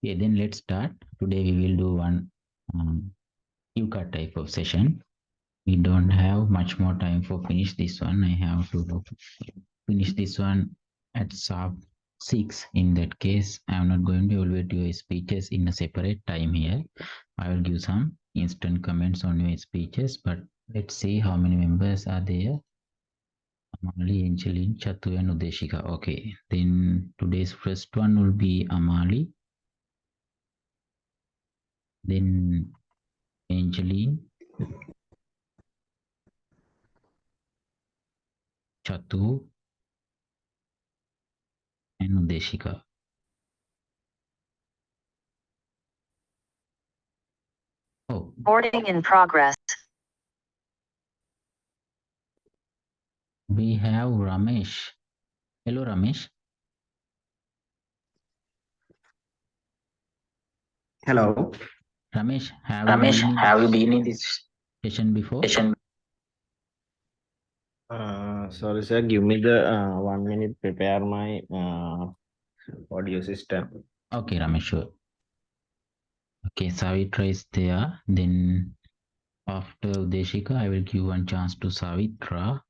Okay, then let's start. Today we will do one cue card type of session. We don't have much more time for finish this one. I have to finish this one at sharp 6. In that case, I am not going to evaluate your speeches in a separate time here. I will give some instant comments on your speeches, but let's see how many members are there. Amali, Angeline, Chatu, and Udeshika. Okay, then today's first one will be Amali, then Angeline, Chatu, and Udeshika. Oh, Recording in progress. we have Ramesh. Hello, Ramesh. Hello. Ramesh, have you been in this session before? session? Sorry, sir. Give me the 1 minute. Prepare my audio system. Okay, Ramesh, sure. Okay, Savitra is there. Then after Udeshika, I will give one chance to Savitra.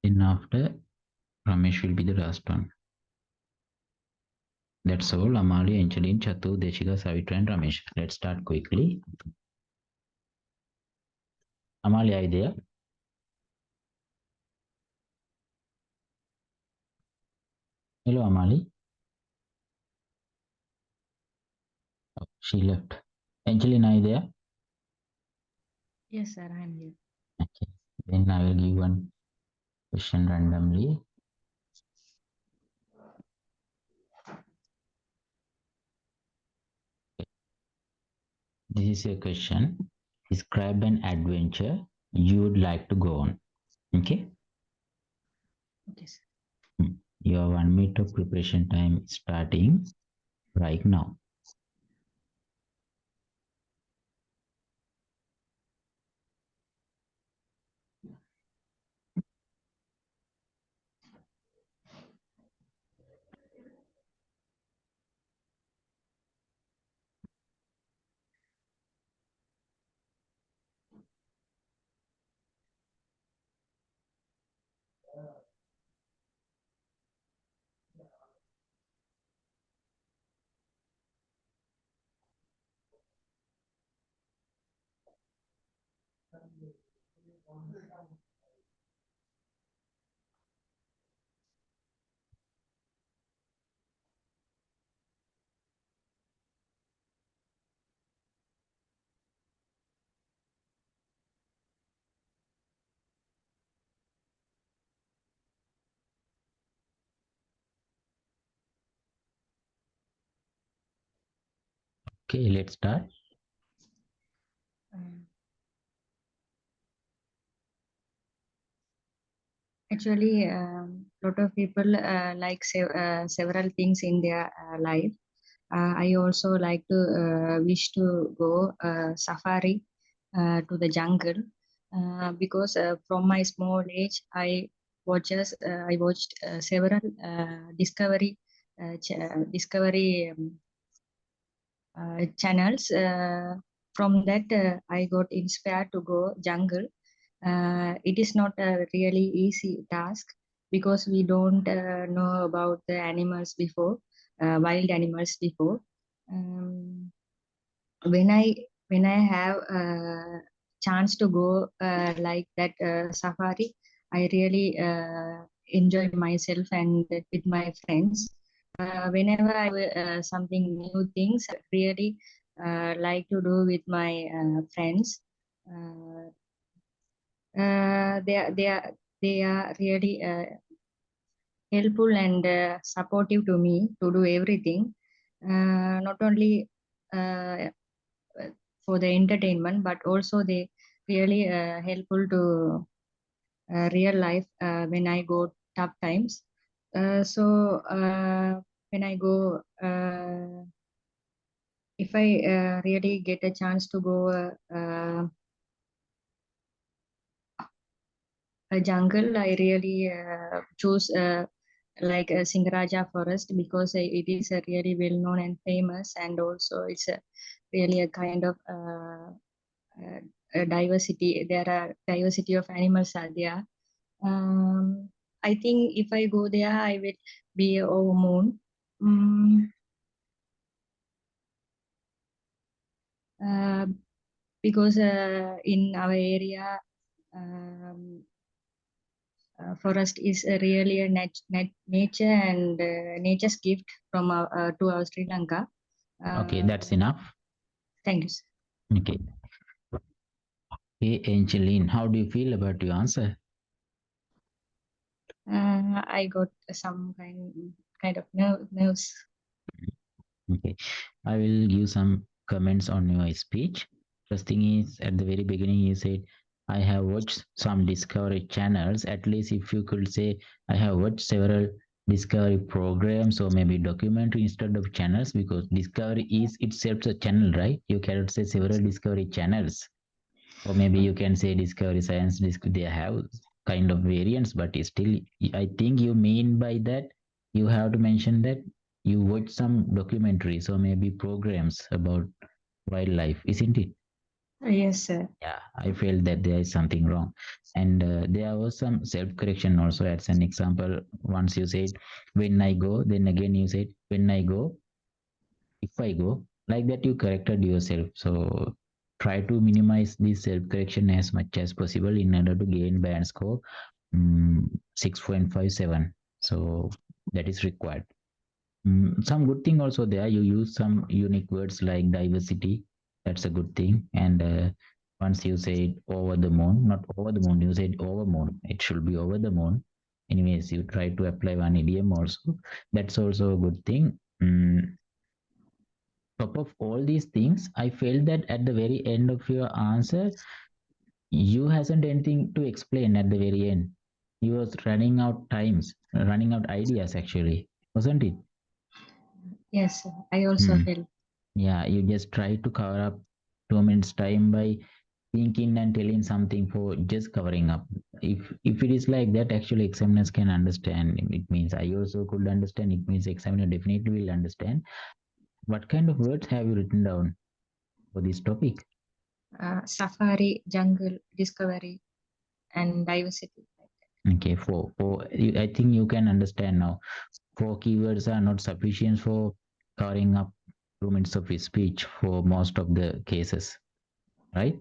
Then after, Ramesh will be the last one. That's all. Amali, Angeline, Chatu, Udeshika, Savitra, and Ramesh. Let's start quickly. Amali, are you there? Hello, Amali. Oh, she left. Angeline, are you there? Yes, sir, I am here. Okay. Then I will give one question randomly. This is a question. Describe an adventure you would like to go on. Okay. Okay, sir. Your 1 minute of preparation time is starting right now. Okay, let's start. Actually, a lot of people like several things in their life. I also like to wish to go safari to the jungle because from my small age I watched several discovery channels. From that, I got inspired to go jungle. It is not a really easy task because we don't know about the animals before, wild animals before. Um, when I have a chance to go like that safari, I really enjoy myself and with my friends. Whenever I something new things, I really like to do with my friends. Uh, they are really helpful and supportive to me to do everything. Not only uh, for the entertainment, but also they really helpful to real life when I go tough times. When I go, if I really get a chance to go a jungle, I really choose like a Singaraja forest, because it is a really well known and famous, and also it's a really a kind of diversity. There are diversity of animals are there. I think if I go there, I will be over moon. Mm, uh, because in our area, um, forest is really a nature and nature's gift from to our Sri Lanka. Okay, that's enough. Thank you, sir. Okay. Hey, Angeline, how do you feel about your answer? I got some kind of nerves. Okay, I will give some comments on your speech. First thing is, at the very beginning, you said, I have watched some Discovery channels. At least, if you could say, I have watched several Discovery programs or maybe documentary instead of channels, because Discovery is itself a channel, right? You cannot say several Discovery channels, or maybe you can say Discovery Science. They have kind of variants, but still, I think you mean by that you have to mention that you watch some documentaries or maybe programs about wildlife, isn't it? Yes, sir. Yeah, I felt that there is something wrong. And there was some self correction also. As an example, once you said, when I go, then again you said, when I go, if I go, like that, you corrected yourself. So try to minimize this self correction as much as possible in order to gain band score 6.57. So that is required. Some good thing also there. You use some unique words like diversity. That's a good thing. And once you say over the moon, not over the moon, you said over moon. It should be over the moon. Anyways, you try to apply one idiom also. That's also a good thing. Top of all these things, I felt that at the very end of your answer, you hasn't anything to explain at the very end. You was running out times, running out ideas actually, wasn't it? Yes, sir. I also Hmm. felt. Yeah, you just try to cover up 2 minutes time by thinking and telling something for just covering up. If it is like that, actually examiners can understand. It means I also could understand. It means examiner definitely will understand. What kind of words have you written down for this topic? Safari, jungle, discovery, and diversity. Okay, I think you can understand now. 4 keywords are not sufficient for covering up 2 minutes of speech for most of the cases, right?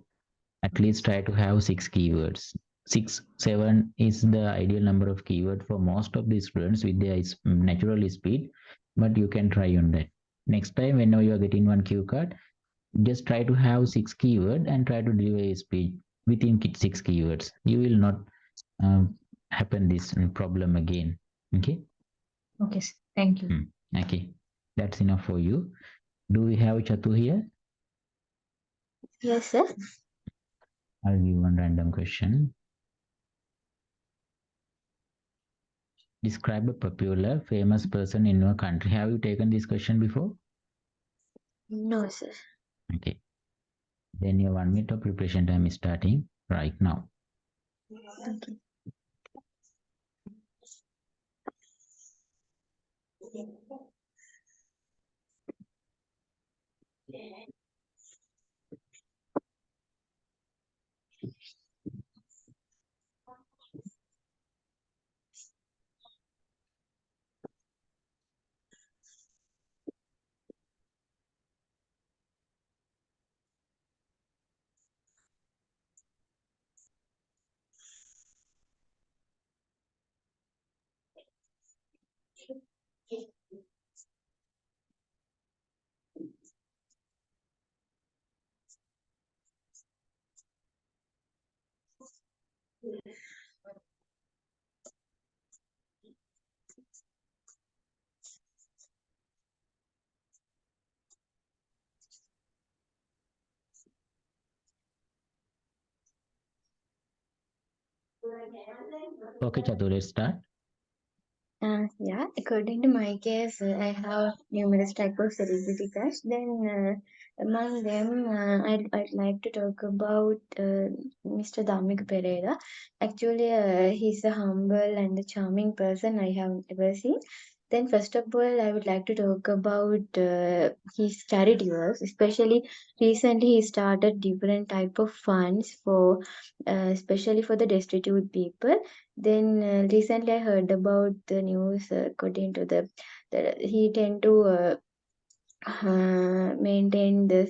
At least try to have 6 keywords. 6, 7 is the ideal number of keyword for most of the students with their natural speed, but you can try on that. Next time, whenever you are getting one cue card, just try to have 6 keyword and try to deliver a speech within 6 keywords. You will not happen this problem again. Okay. Okay, sir. Thank you. Okay, that's enough for you. Do we have Chatu here? Yes, sir. I'll give one random question. Describe a popular famous person in your country. Have you taken this question before? No, sir. Okay, then your 1 minute of preparation time is starting right now. Okay. Okay, Chatu, let's start. Yeah, according to my case, I have numerous type of celebrity crush. Then among them, I'd like to talk about Mr. Damik Pereira. Actually, he's a humble and a charming person I have ever seen. Then, first of all, I would like to talk about his charity work. Especially recently, he started different type of funds for, especially for the destitute people. Then recently I heard about the news according to the he tend to maintain this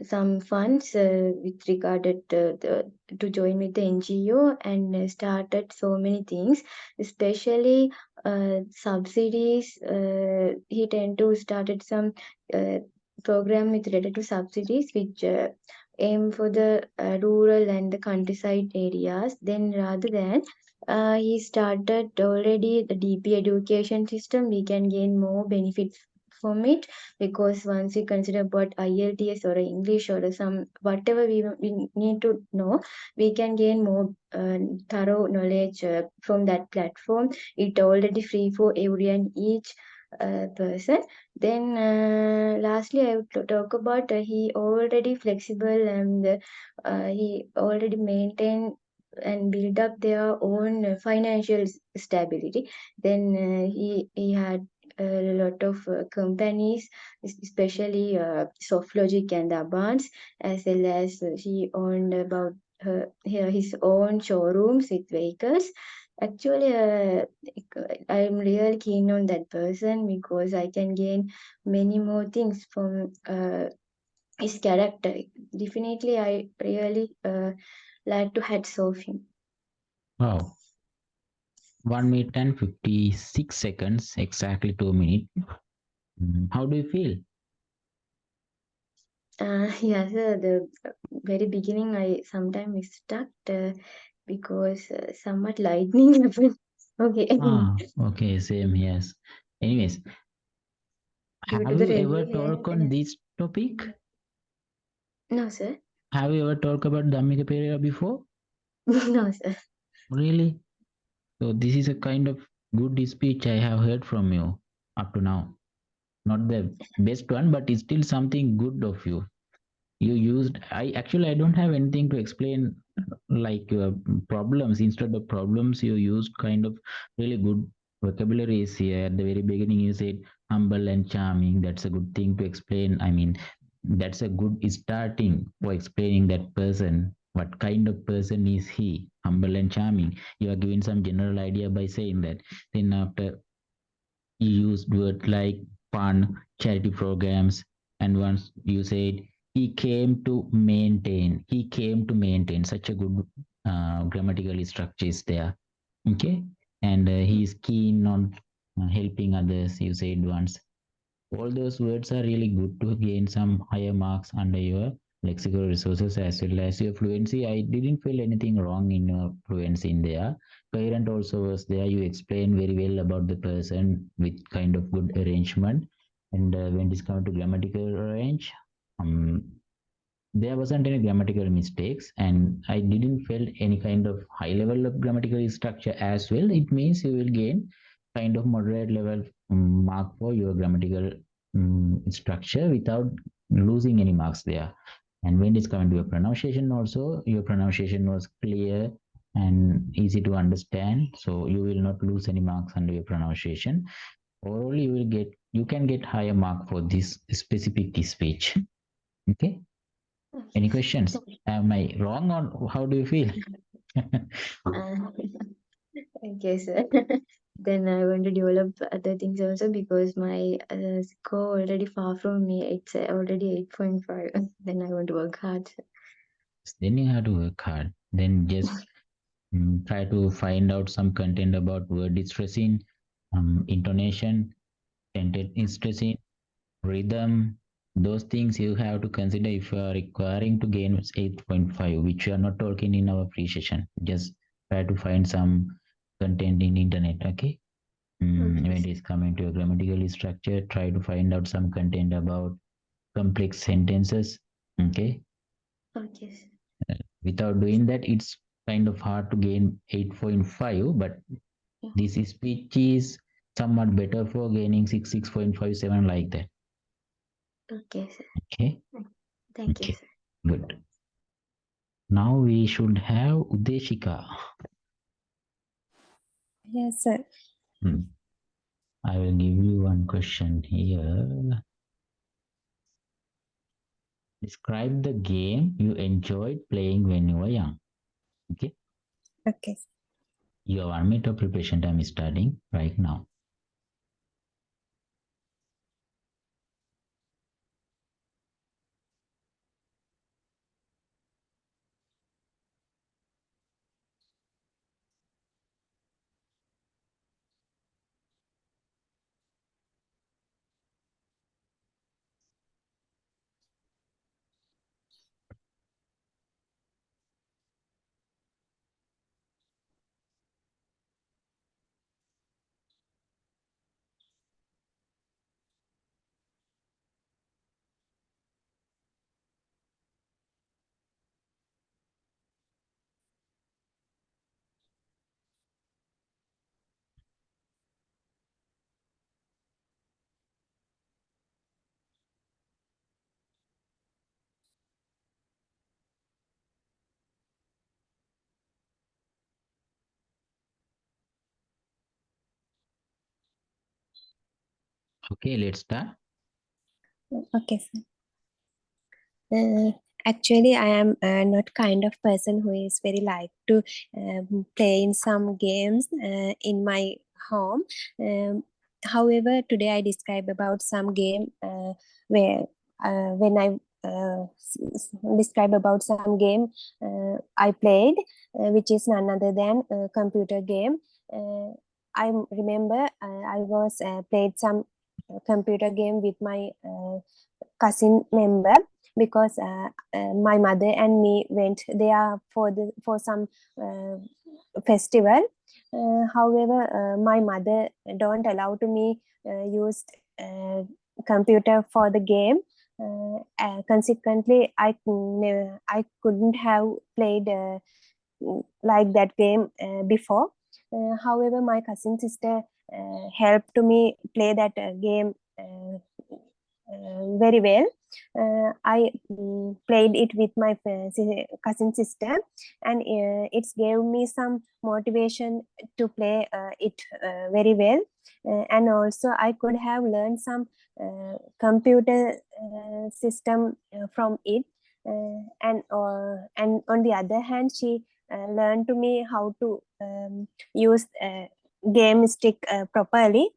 some funds with regarded to join with the NGO and started so many things, especially subsidies. He tend to started some uh, program with related to subsidies which aim for the rural and the countryside areas. Then rather than he started already the DP education system, we can gain more benefits from it because once we consider about IELTS or English or some whatever we need to know, we can gain more thorough knowledge from that platform. It already free for every and each person. Then lastly, I would talk about he already flexible and he already maintain and build up their own financial stability. Then he had a lot of companies, especially Softlogic and Abans, as well as he owned about his own showrooms with vehicles. Actually, I'm really keen on that person because I can gain many more things from his character. Definitely, I really like to hats off him. Wow. 1 minute and 56 seconds, exactly 2 minutes. How do you feel? Yeah, sir, the very beginning I sometimes stuck because somewhat lightning happened. Okay. Okay, same, yes. Anyways, Due to have the you ever rain. talked on this topic? No, sir. Have you ever talked about Dhammika Pereira before? No, sir. Really? So this is a kind of good speech I have heard from you up to now. Not the best one, but it's still something good of you. You used, I don't have anything to explain like problems. Instead of problems, you used kind of really good vocabularies here. At the very beginning, you said humble and charming. That's a good thing to explain. I mean, that's a good starting for explaining that person. What kind of person is he? Humble and charming. You are giving some general idea by saying that. Then after you used words like fund, charity programs, and once you said he came to maintain such a good grammatical structure is there. Okay, and he is keen on helping others. You said once all those words are really good to gain some higher marks under your lexical resources as well as your fluency. I didn't feel anything wrong in your fluency in there. Coherent also was there. You explained very well about the person with kind of good arrangement. And when it comes to grammatical range, um, there wasn't any grammatical mistakes, and I didn't feel any kind of high level of grammatical structure as well. It means you will gain kind of moderate level mark for your grammatical structure without losing any marks there. And when it's coming to your pronunciation also, your pronunciation was clear and easy to understand, so you will not lose any marks under your pronunciation. Overall, you can get higher mark for this specific speech. Okay, any Okay. questions? Am I wrong or how do you feel? Uh, okay, sir. Then I want to develop other things also because my score already far from me. It's already 8.5. Then I want to work hard. Then you have to work hard. Then just try to find out some content about word stressing, intonation, sentence stressing, rhythm. Those things you have to consider if you are requiring to gain 8.5, which you are not talking in our pre session. Just try to find some content in internet. Okay. Okay, When it sir. is coming to a grammatical structure, try to find out some content about complex sentences. Okay. Okay, sir. Without doing that, it's kind of hard to gain 8.5. But Yeah. this speech is somewhat better for gaining 6.57 like that. Okay, sir. Okay. Thank you, Okay. sir. Good. Now we should have Udeshika. Yes, sir. I will give you one question here. Describe the game you enjoyed playing when you were young. Okay. Okay. Your 1 minute of preparation time is starting right now. Okay, let's start. Okay, sir. Actually, I am not kind of person who is very like to play in some games in my home. However, today I describe about some game where when I describe about some game I played, which is none other than a computer game. I remember I was played some computer game with my cousin member because my mother and me went there for some festival. However, my mother don't allow to me use computer for the game. Consequently, I couldn't have played like that game before. However, my cousin sister helped to me play that game very well. I played it with my cousin sister, and it gave me some motivation to play it very well. And also, I could have learned some computer system from it. And on the other hand, she learned to me how to use game stick properly.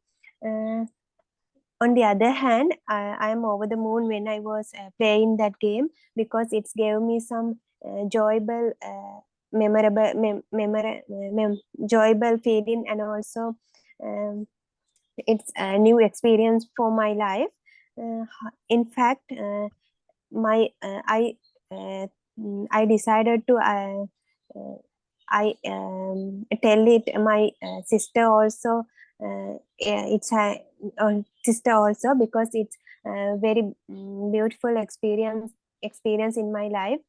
On the other hand, I am over the moon when I was playing that game because it gave me some enjoyable, memorable, enjoyable feeling, and also it's a new experience for my life. In fact, my I decided to I tell it my sister also. It's a sister also because it's a very beautiful experience in my life.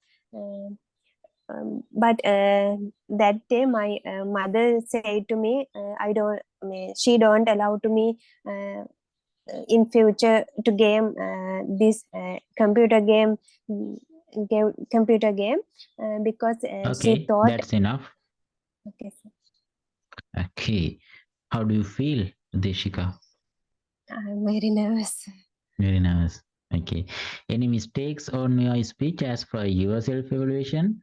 But that day my mother said to me, she don't allow to me in future to game this computer game because she Okay, thought. that's enough. Okay, sir. Okay. How do you feel, Udeshika? I'm very nervous. Very nice. Okay. Any mistakes on your speech as per your self-evaluation?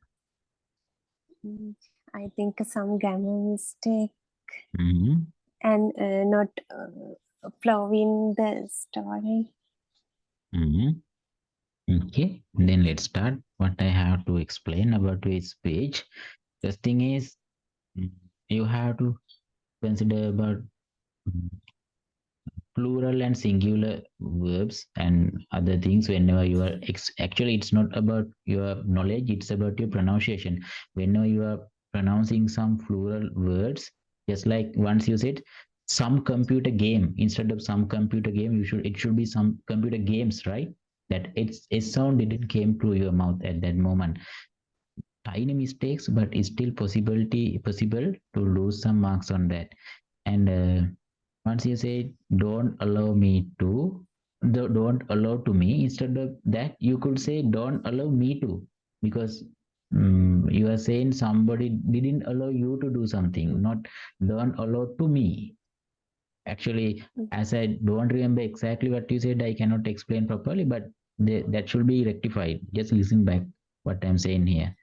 I think some grammar mistake Mhm. and not flowing the story. Mhm. Okay, then let's start. What I have to explain about your speech. The thing is, you have to consider about mm, plural and singular verbs and other things whenever you are actually it's not about your knowledge, it's about your pronunciation. Whenever you are pronouncing some plural words, just like once you said some computer game, instead of some computer game it should be some computer games, right? That it's a sound didn't came to your mouth at that moment. Tiny mistakes, but it's still possible to lose some marks on that. And Once you say don't allow me to, don't allow to me, instead of that you could say don't allow me to, because you are saying somebody didn't allow you to do something, not don't allow to me. Actually, as I don't remember exactly what you said, I cannot explain properly, but that should be rectified. Just listen back what I'm saying here.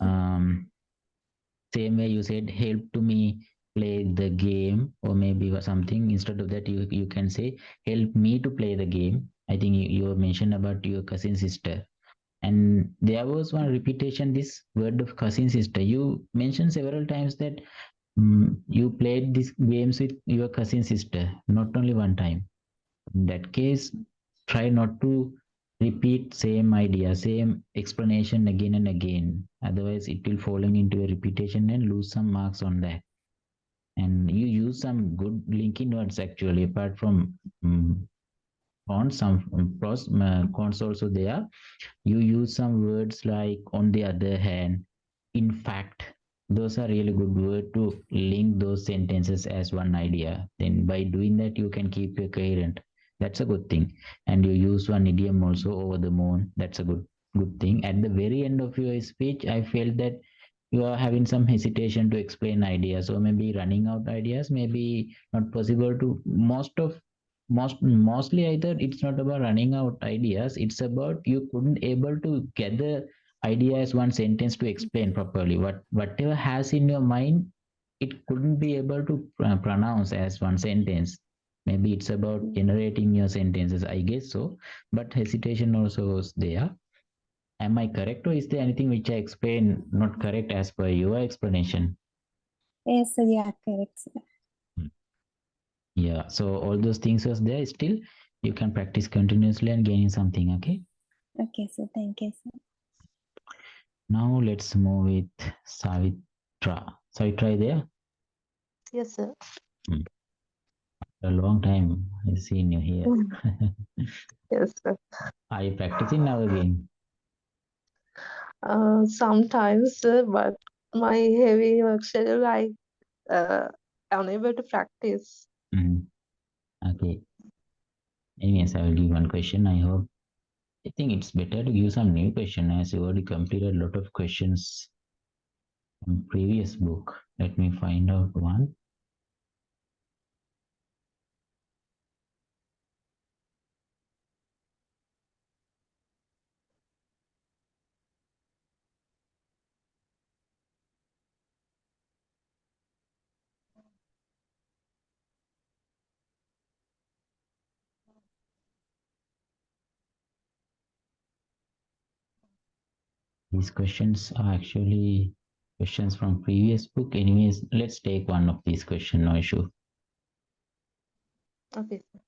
Same way you said help to me play the game, or maybe something. Instead of that, you can say help me to play the game. I think you mentioned about your cousin sister, and there was one repetition, this word of cousin sister. You mentioned several times that you played these games with your cousin sister, not only one time. In that case, try not to repeat same idea, same explanation again and again. Otherwise, it will falling into a repetition and lose some marks on that. And you use some good linking words actually, apart from cons, some pros, cons also there. You use some words like on the other hand, in fact. Those are really good words to link those sentences as one idea. Then by doing that, you can keep it coherent. That's a good thing. And you use one idiom also, over the moon. That's a good thing. At the very end of your speech, I felt that you are having some hesitation to explain ideas, or maybe running out ideas, maybe not possible to mostly either it's not about running out ideas, it's about you couldn't able to gather idea as one sentence to explain properly whatever has in your mind. It couldn't be able to pronounce as one sentence. Maybe it's about generating your sentences, I guess so. But hesitation also was there. Am I correct, or is there anything which I explained not correct as per your explanation? Yes, sir, you are correct, sir. Yeah, so all those things was there still. You can practice continuously and gaining something, okay? Okay, sir. Thank you, sir. Now let's move with Savitra. Savitra, there? Yes, sir. A long time I seen you here. Yes, sir. Are you practicing now again? Sometimes, but my heavy work schedule, I unable to practice. Mhm. Okay. Anyways, I will give one question. I think it's better to give some new question, as you already completed a lot of questions from previous book. Let me find out one. These questions are actually questions from previous book. Anyways, let's take one of these questions, no issue. Okay, sir.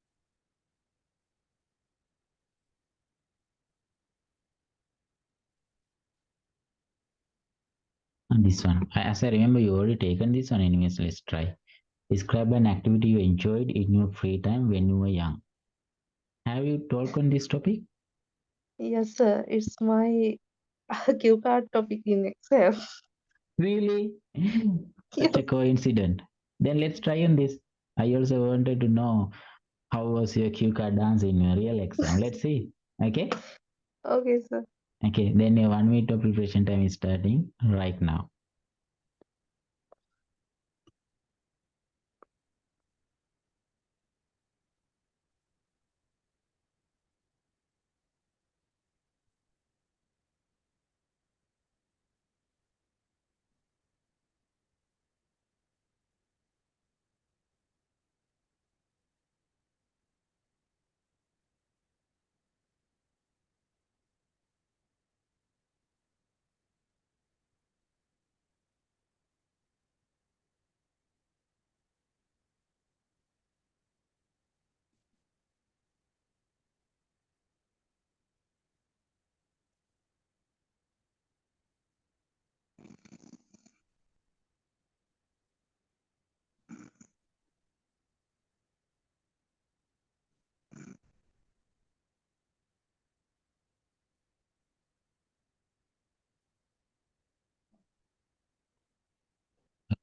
And this one, as I remember, you already taken this one. Anyways, let's try. Describe an activity you enjoyed in your free time when you were young. Have you talked on this topic? Yes, sir. It's my cue card topic in Excel. Really? Such Yes. a coincidence. Then let's try on this. I also wanted to know how was your cue card dance in your real exam. Let's see. Okay? Okay, sir. Okay, then your 1 minute of preparation time is starting right now.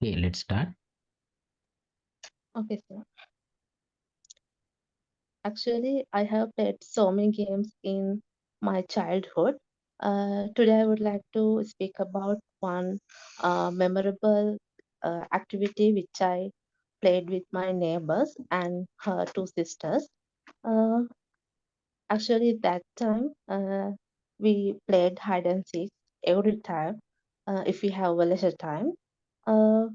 Okay, let's start. Okay, sir. Actually, I have played so many games in my childhood. Today, I would like to speak about one memorable activity which I played with my neighbors and her two sisters. Uh, Actually, that time we played hide and seek every time if we have a leisure time. Uh,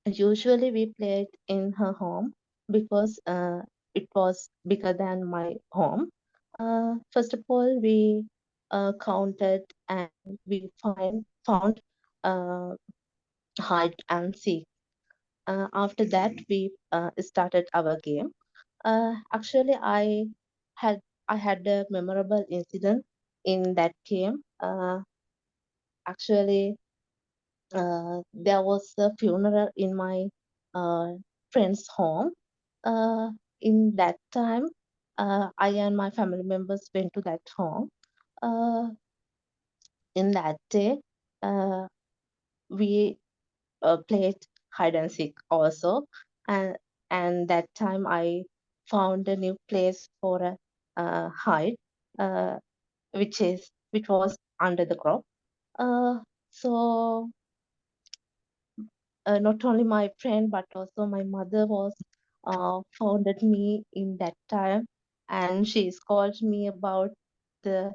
Usually, we played in her home because it was bigger than my home. First of all, we counted and we found uh, hide and seek. After that, we started our game. Actually, had I had a memorable incident in that game. Actually, there was a funeral in my uh, friend's home. Uh, in that time, I and my family members went to that home. Uh, in that day, uh, we played hide and seek also, and that time I found a new place for a hide, uh, which was under the crop. Uh, so not only my friend but also my mother was founded me in that time, and she scolded me about the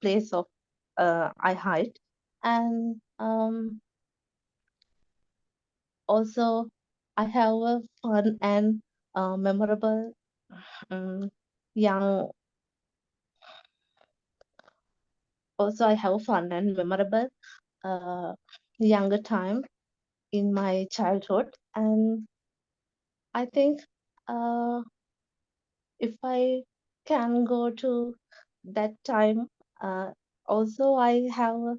place of I hide, and also I have a fun and memorable um, young. Also, I have a fun and memorable uh, younger time in my childhood, and I think. If I can go to that time, also I have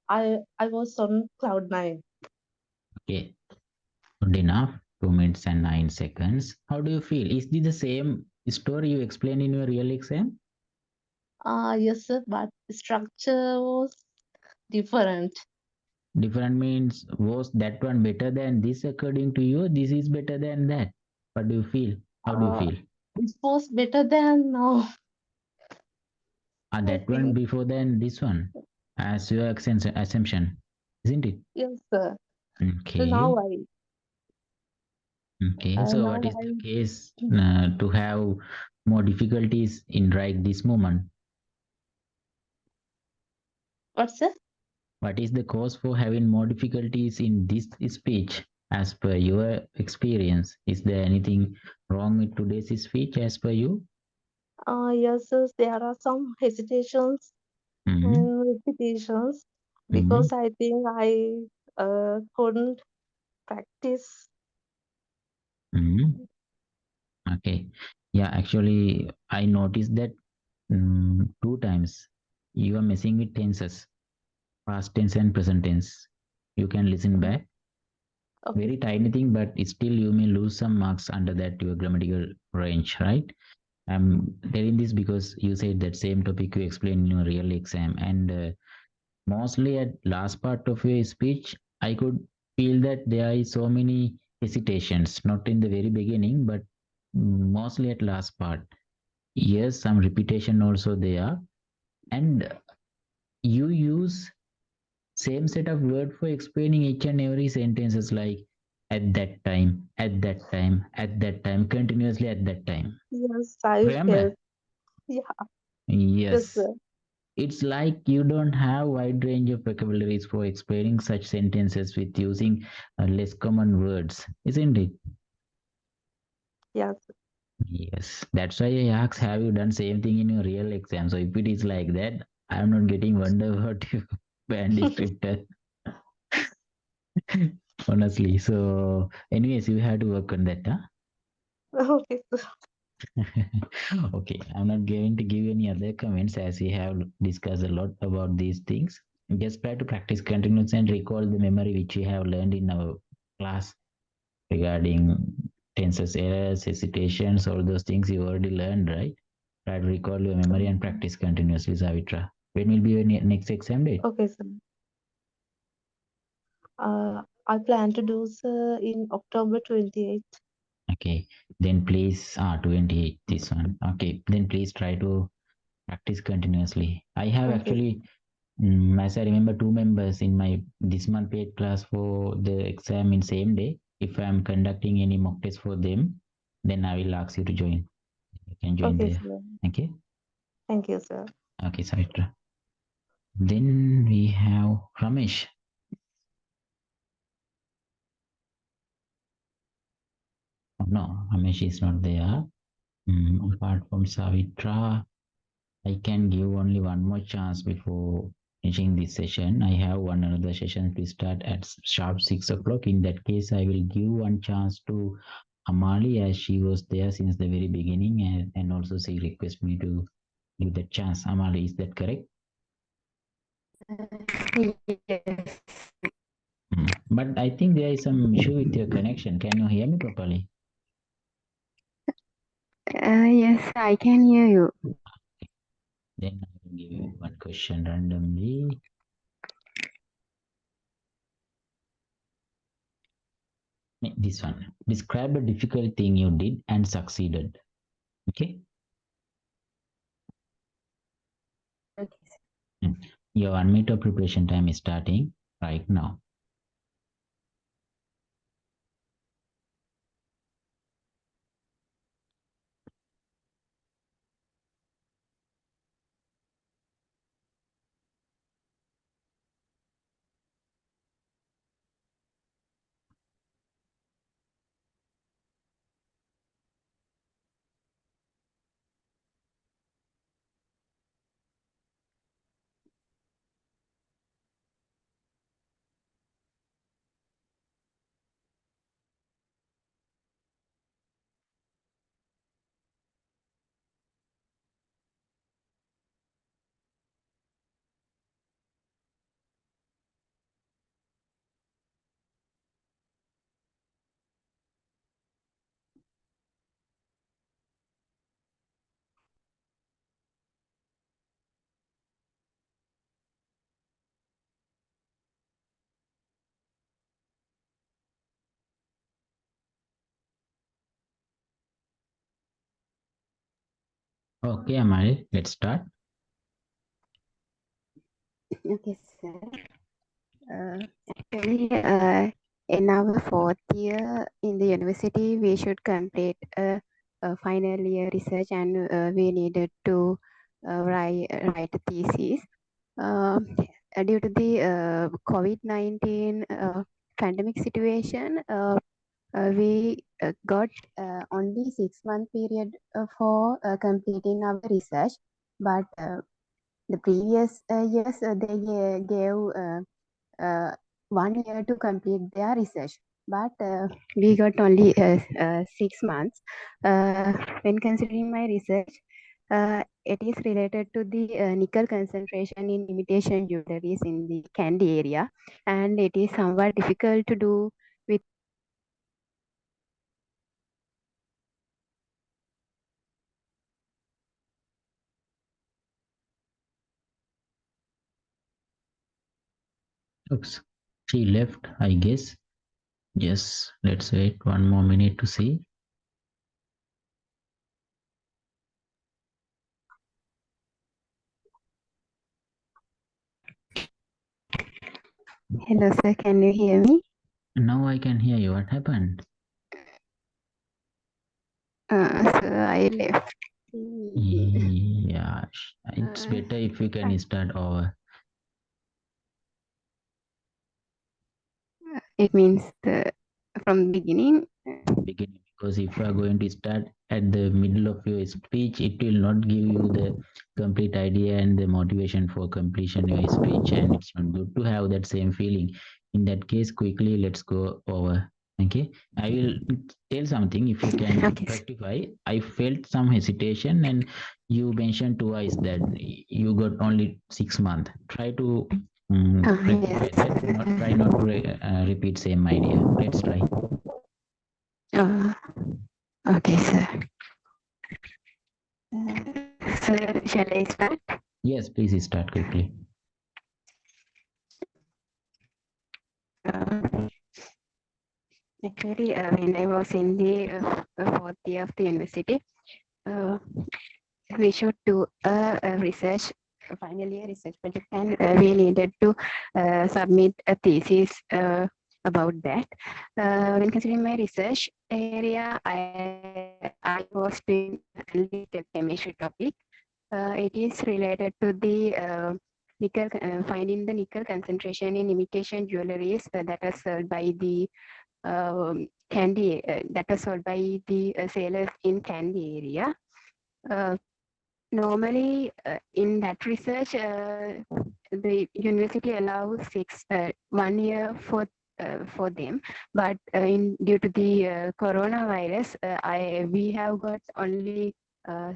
I was on cloud nine. Okay, good enough. 2 minutes and 9 seconds. How do you feel? Is this the same story you explained in your real exam? Yes, sir, but structure was different. Different means, was that one better than this according to you? This is better than that. What do you feel? How do you Uh, feel? it was better than now. I That one think before than this one, as your assumption, isn't it? yes, sir. Okay. Okay. So Now what is the I case to have more difficulties in right this moment? what's it? What is the cause for having more difficulties in this speech as per your experience? Is there anything wrong with today's speech as per you? Yes, sir, there are some hesitations Hmm. and repetitions Hmm. because I think I couldn't practice. Hmm. Okay. Yeah, actually, I noticed that two times you are messing with tenses, past tense and present tense. You can listen back. Okay. Very tiny thing, but still you may lose some marks under that your grammatical range, right? I'm telling this because you said that same topic you explained in your real exam, and mostly at last part of your speech, I could feel that there is so many hesitations, not in the very beginning, but mostly at last part. Yes, some repetition also there, and you use same set of word for explaining each and every sentences like at that time, at that time, at that time, continuously at that time. Yes, I Remember? felt. Yeah, yes, Yes. sir. It's like you don't have wide range of vocabularies for explaining such sentences with using less common words, isn't it? Yes. Yes. That's why I asked, have you done same thing in your real exam? So if it is like that, I'm not getting wonder what you band descriptor. Honestly. So anyways, you have to work on that, huh? Okay, sir. Okay, I'm not going to give any other comments as we have discussed a lot about these things. Just try to practice continuously and recall the memory which we have learned in our class regarding tenses, errors, hesitations, all those things you already learned, right? Try to recall your memory and practice continuously, Savitra. When will be your next exam date? Okay, sir. I plan to do, sir, in October 28th. Okay, then please 28 this one. Okay, then please try to practice continuously. I have Okay. actually as I remember, 2 members in my this month paid class for the exam in same day. If I am conducting any mock test for them, then I will ask you to join. You can join Okay, there. sir. Okay. Thank you, sir. Okay, Savitra. Then we have Ramesh. Oh, no, Ramesh is not there. Apart from Savitra, I can give only one more chance before finishing this session. I have one another session to start at sharp 6 o'clock. In that case, I will give one chance to Amali as she was there since the very beginning, and also she request me to give that chance. Amali, is that correct? Yes. But I think there is some issue with your connection. Can you hear me properly? Yes, I can hear you. Then I will give you one question randomly. This one. Describe a difficult thing you did and succeeded. Okay. Okay. Your unmeter preparation time is starting right now. Okay, Amari, let's start. Okay, sir. Actually, in our fourth year in the university, we should complete a final year research, and we needed to write a thesis. Due to the COVID-19 pandemic situation, we got only 6 month period for completing our research, but the previous years they gave 1 year to complete their research, but we got only 6 months. When considering my research, it is related to the nickel concentration in imitation jewelries in the candy area, and it is somewhat difficult to do with. Oops, she left, I guess. Yes, let's wait 1 more minute to see. Hello, sir. Can you hear me? Now I can hear you. What happened? Sir, I left. Yeah, it's better if you can start over. It means from the beginning. Beginning, because if you are going to start at the middle of your speech, it will not give you the complete idea and the motivation for completion of your speech, and it's not good to have that same feeling. In that case, quickly let's go over. Okay, I will tell something. If you can Okay. rectify, I felt some hesitation, and you mentioned twice that you got only 6 months. Try to rectify Yes. that. Try not to repeat same idea. Let's try. Okay, sir. Sir, shall I start? Yes, please start quickly. Actually, when I was in the fourth year of the university, uh, we should do a research, a final year research project, and we needed to submit a thesis about that. When considering my research area, I was doing analytical chemistry topic. It is related to the finding the nickel concentration in imitation jewelries that are sold by the candy that are sold by the sailors in candy area. Uh, Normally, in that research, the university allows 1 year for them, but due to the coronavirus, we have got only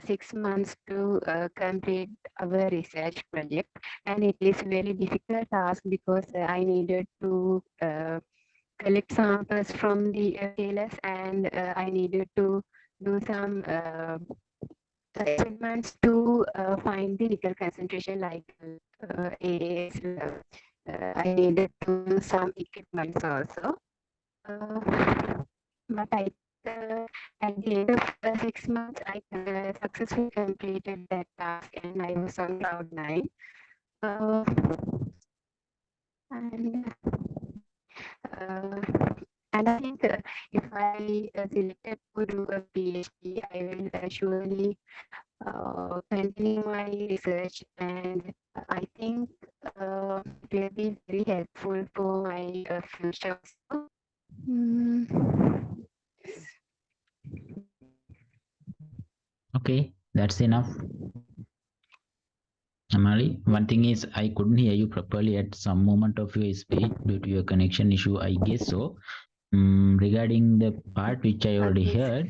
6 months to complete our research project, and it is very difficult task because I needed to collect samples from the sailors, and I needed to do some experiments to find the nickel concentration like AAS. I needed to use some equipments also. But at the end of 6 months, I successfully completed that task and I was on cloud nine. And uh, and I think if I selected to do a PhD, I will surely continue my research, and I think it will be very helpful for my future also. Mm. Okay, that's enough. Amali, one thing is I couldn't hear you properly at some moment of your speech due to your connection issue, I guess so. Regarding the part which I already Okay. heard,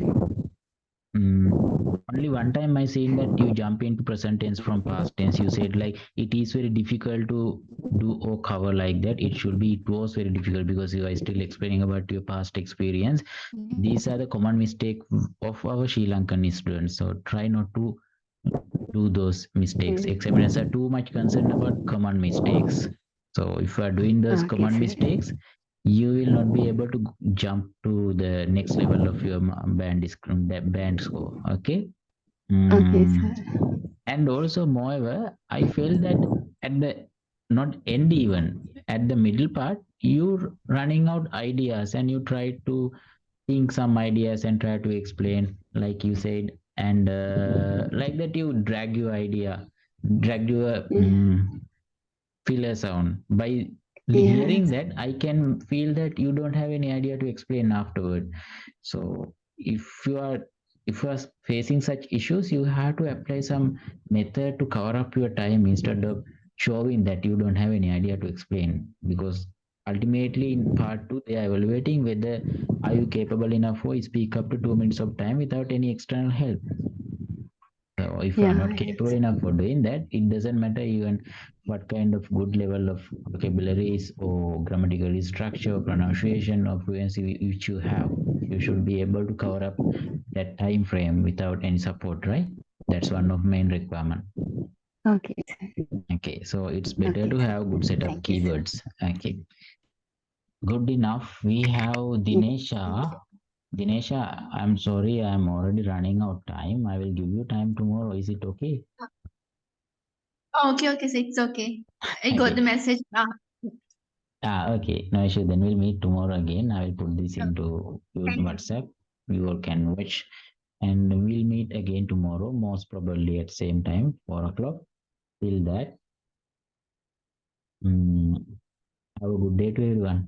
only one time I seen that you jump into present tense from past tense. You said like it is very difficult to do or cover like that. It was very difficult because you are still explaining about your past experience. These are the common mistake of our Sri Lankan students. So try not to do those mistakes. Examiners are too much concerned about common mistakes. So if you are doing those Okay, common sir. mistakes, you will not be able to jump to the next level of your band score. Okay. Okay, Mm. sir. And also, moreover, I feel that at the not end even at the middle part, you're running out ideas and you try to think some ideas and try to explain, like you said, and like that you drag your filler sound. By hearing Yes. that, I can feel that you don't have any idea to explain afterward. So if you are facing such issues, you have to apply some method to cover up your time instead of showing that you don't have any idea to explain. Because ultimately in part two, they are evaluating whether are you capable enough for speak up to 2 minutes of time without any external help. So if you are Yeah, not capable yes. enough for doing that, it doesn't matter even what kind of good level of vocabularies or grammatical structure, pronunciation, or fluency which you have. You should be able to cover up that time frame without any support, right? That's one of main requirement. Okay, sir. Okay, so it's better Okay, to sir. have good set of Thank you, sir. keywords. Okay, good enough. We have Dinesha. Dinesha, I'm sorry, I'm already running out time. I will give you time tomorrow. Is it okay? Oh, okay, okay, so it's okay. I got Okay. the message. Okay. No issue. Then we'll meet tomorrow again. I will put this into your Thank you. WhatsApp. You all can watch. And we'll meet again tomorrow, most probably at same time, 4 o'clock. Till that, have a good day to everyone.